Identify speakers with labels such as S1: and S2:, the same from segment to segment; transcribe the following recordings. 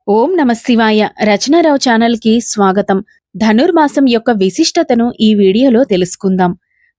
S1: ఓం నమ శివాయ. రచనారావు ఛానల్కి స్వాగతం. ధనుర్మాసం యొక్క విశిష్టతను ఈ వీడియోలో తెలుసుకుందాం.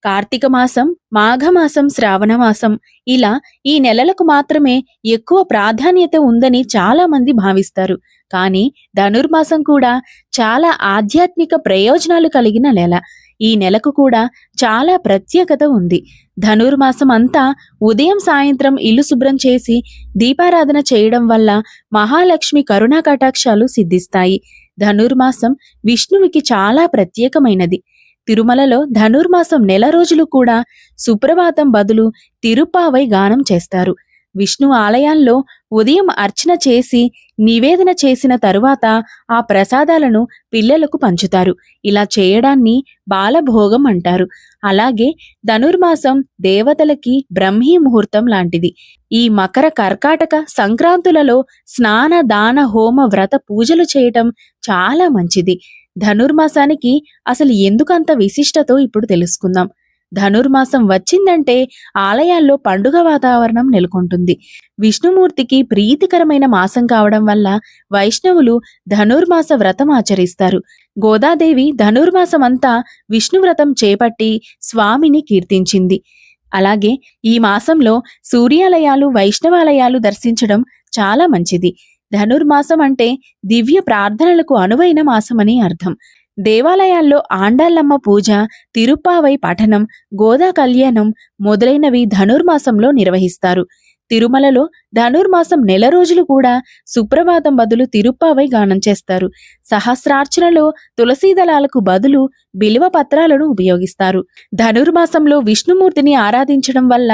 S1: కార్తీక మాసం, మాఘమాసం, శ్రావణ మాసం ఇలా ఈ నెలలకు మాత్రమే ఎక్కువ ప్రాధాన్యత ఉందని చాలా మంది భావిస్తారు. కానీ ధనుర్మాసం కూడా చాలా ఆధ్యాత్మిక ప్రయోజనాలు కలిగిన నెల. ఈ నెలకు కూడా చాలా ప్రత్యేకత ఉంది. ధనుర్మాసం అంతా ఉదయం సాయంత్రం ఇల్లు శుభ్రం చేసి దీపారాధన చేయడం వల్ల మహాలక్ష్మి కరుణా కటాక్షాలు సిద్ధిస్తాయి. ధనుర్మాసం విష్ణువుకి చాలా ప్రత్యేకమైనది. తిరుమలలో ధనుర్మాసం నెల రోజులు కూడా సుప్రభాతం బదులు తిరుప్పావై గానం చేస్తారు. విష్ణు ఆలయాల్లో ఉదయం అర్చన చేసి నివేదన చేసిన తరువాత ఆ ప్రసాదాలను పిల్లలకు పంచుతారు. ఇలా చేయడాన్ని బాలభోగం అంటారు. అలాగే ధనుర్మాసం దేవతలకి బ్రహ్మీ ముహూర్తం లాంటిది. ఈ మకర కర్కాటక సంక్రాంతులలో స్నాన దాన హోమ వ్రత పూజలు చేయటం చాలా మంచిది. ధనుర్మాసానికి అసలు ఎందుకంత విశిష్టతో ఇప్పుడు తెలుసుకుందాం. ధనుర్మాసం వచ్చిందంటే ఆలయాల్లో పండుగ వాతావరణం నెలకొంటుంది. విష్ణుమూర్తికి ప్రీతికరమైన మాసం కావడం వల్ల వైష్ణవులు ధనుర్మాస వ్రతం ఆచరిస్తారు. గోదాదేవి ధనుర్మాసమంతా విష్ణువ్రతం చేపట్టి స్వామిని కీర్తించింది. అలాగే ఈ మాసంలో సూర్యాలయాలు, వైష్ణవాలయాలు దర్శించడం చాలా మంచిది. ధనుర్మాసం అంటే దివ్య ప్రార్థనలకు అనువైన మాసమని అర్థం. దేవాలయాల్లో ఆండాళ్ళమ్మ పూజ, తిరుప్పావై పఠనం, గోదా కళ్యాణం మొదలైనవి ధనుర్మాసంలో నిర్వహిస్తారు. తిరుమలలో ధనుర్మాసం నెల రోజులు కూడా సుప్రభాతం బదులు తిరుప్పావై గానం చేస్తారు. సహస్రార్చనలో తులసీ దళాలకు బదులు బిల్వ పత్రాలను ఉపయోగిస్తారు. ధనుర్మాసంలో విష్ణుమూర్తిని ఆరాధించడం వల్ల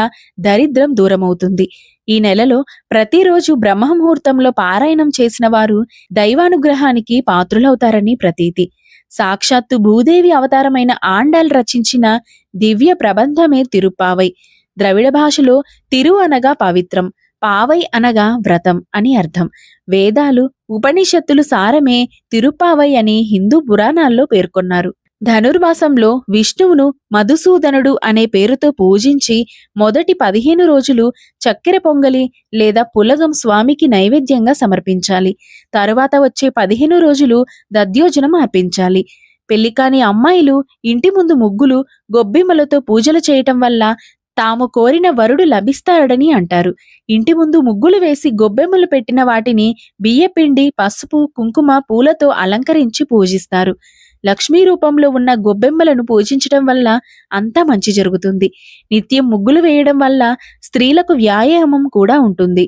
S1: దరిద్రం దూరమవుతుంది. ఈ నెలలో ప్రతిరోజు బ్రహ్మముహూర్తంలో పారాయణం చేసిన వారు దైవానుగ్రహానికి పాత్రులవుతారని ప్రతీతి. సాక్షాత్తు భూదేవి అవతారమైన ఆండాల్ రచించిన దివ్య ప్రబంధమే తిరుప్పావై. ద్రవిడ భాషలో తిరు అనగా పవిత్రం, పావై అనగా వ్రతం అని అర్థం. వేదాలు, ఉపనిషత్తులు సారమే తిరుప్పావై అని హిందూ పురాణాల్లో పేర్కొన్నారు. ధనుర్మాసంలో విష్ణువును మధుసూదనుడు అనే పేరుతో పూజించి మొదటి 15 రోజులు చక్కెర పొంగలి లేదా పులగం స్వామికి నైవేద్యంగా సమర్పించాలి. తరువాత వచ్చే 15 రోజులు దధ్యోజనం అర్పించాలి. పెళ్లికాని అమ్మాయిలు ఇంటి ముందు ముగ్గులు, గొబ్బిమ్మలతో పూజలు చేయటం వల్ల తాము కోరిన వరుడు లభిస్తాడని అంటారు. ఇంటి ముందు ముగ్గులు వేసి గొబ్బెమ్మలు పెట్టిన వాటిని బియ్యపిండి, పసుపు, కుంకుమ, పూలతో అలంకరించి పూజిస్తారు. లక్ష్మీ రూపంలో ఉన్న గొబ్బెమ్మలను పూజించడం వల్ల అంతా మంచి జరుగుతుంది. నిత్యం ముగ్గులు వేయడం వల్ల స్త్రీలకు వ్యాయామం కూడా ఉంటుంది.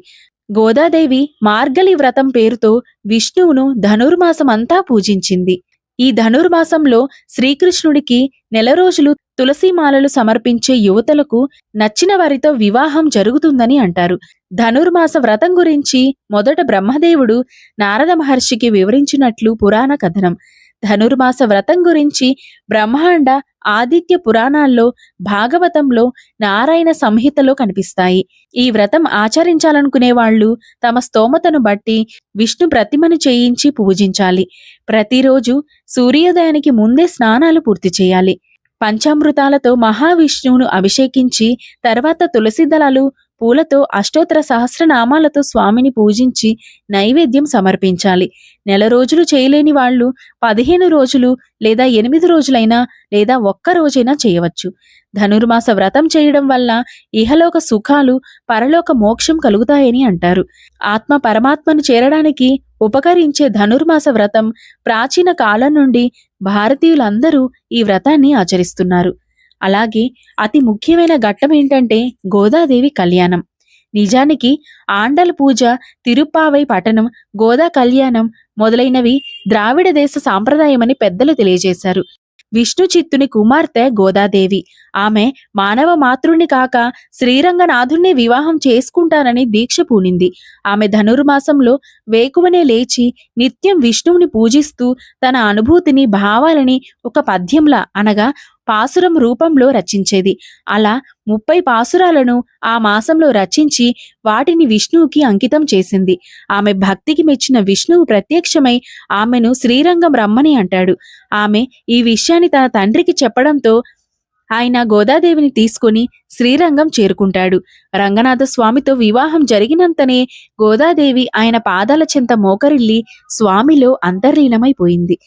S1: గోదాదేవి మార్గలి వ్రతం పేరుతో విష్ణువును ధనుర్మాసం అంతా పూజించింది. ఈ ధనుర్మాసంలో శ్రీకృష్ణుడికి నెల రోజులు తులసీమాలలు సమర్పించే యువతలకు నచ్చిన వారితో వివాహం జరుగుతుందని అంటారు. ధనుర్మాస వ్రతం గురించి మొదట బ్రహ్మదేవుడు నారద మహర్షికి వివరించినట్లు పురాణ కథనం. ధనుర్మాస వ్రతం గురించి బ్రహ్మాండ, ఆదిత్య పురాణాల్లో, భాగవతంలో, నారాయణ సంహితలో కనిపిస్తాయి. ఈ వ్రతం ఆచరించాలనుకునే వాళ్ళు తమ స్తోమతను బట్టి విష్ణు ప్రతిమను చేయించి పూజించాలి. ప్రతిరోజు సూర్యోదయానికి ముందే స్నానాలు పూర్తి చేయాలి. పంచామృతాలతో మహావిష్ణువును అభిషేకించి తర్వాత తులసి దళాలు, పూలతో అష్టోత్తర సహస్రనామాలతో స్వామిని పూజించి నైవేద్యం సమర్పించాలి. నెల రోజులు చేయలేని వాళ్ళు 15 రోజులు లేదా 8 రోజులైనా లేదా ఒక్క రోజైనా చేయవచ్చు. ధనుర్మాస వ్రతం చేయడం వల్ల ఇహలోక సుఖాలు, పరలోక మోక్షం కలుగుతాయని అంటారు. ఆత్మ పరమాత్మను చేరడానికి ఉపకరించే ధనుర్మాస వ్రతం ప్రాచీన కాలం నుండి భారతీయులందరూ ఈ వ్రతాన్ని ఆచరిస్తున్నారు. అలాగే అతి ముఖ్యమైన ఘట్టం ఏంటంటే గోదాదేవి కళ్యాణం. నిజానికి ఆండల పూజ, తిరుప్పావై పఠనం, గోదా కళ్యాణం మొదలైనవి ద్రావిడ దేశ సాంప్రదాయమని పెద్దలు తెలియజేశారు. విష్ణు చిత్తుని కుమార్తె గోదాదేవి. ఆమె మానవ మాతృని కాక శ్రీరంగనాథుణ్ణి వివాహం చేసుకుంటానని దీక్ష పూనింది. ఆమె ధనుర్మాసంలో వేకువనే లేచి నిత్యం విష్ణువుని పూజిస్తూ తన అనుభూతిని, భావాలని ఒక పద్యంలా అనగా పాసురం రూపంలో రచించేది. అలా 30 పాసురాలను ఆ మాసంలో రచించి వాటిని విష్ణువుకి అంకితం చేసింది. ఆమె భక్తికి మెచ్చిన విష్ణువు ప్రత్యక్షమై ఆమెను శ్రీరంగం రమ్మని అంటాడు. ఆమె ఈ విషయాన్ని తన తండ్రికి చెప్పడంతో ఆయన గోదాదేవిని తీసుకుని శ్రీరంగం చేరుకుంటాడు. రంగనాథ స్వామితో వివాహం జరిగినంతనే గోదాదేవి ఆయన పాదాల చెంత మోకరిల్లి స్వామిలో అంతర్లీనమైపోయింది.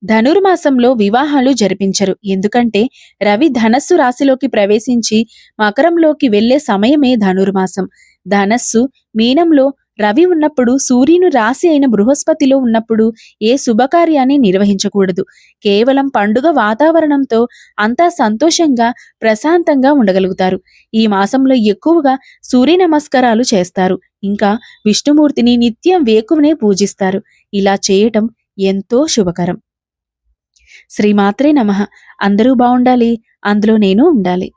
S1: ధనుర్మాసంలో వివాహాలు జరిపించరు. ఎందుకంటే రవి ధనస్సు రాశిలోకి ప్రవేశించి మకరంలోకి వెళ్లే సమయమే ధనుర్మాసం. ధనస్సు మీనంలో రవి ఉన్నప్పుడు, సూర్యుని రాశి అయిన బృహస్పతిలో ఉన్నప్పుడు ఏ శుభకార్యాన్ని నిర్వహించకూడదు. కేవలం పండుగ వాతావరణంతో అంతా సంతోషంగా ప్రశాంతంగా ఉండగలుగుతారు. ఈ మాసంలో ఎక్కువగా సూర్య నమస్కారాలు చేస్తారు. ఇంకా విష్ణుమూర్తిని నిత్యం వేకువనే పూజిస్తారు. ఇలా చేయటం ఎంతో శుభకరం. శ్రీమాత్రే నమః. అందరూ బావుండాలి, అందులో నేను ఉండాలి.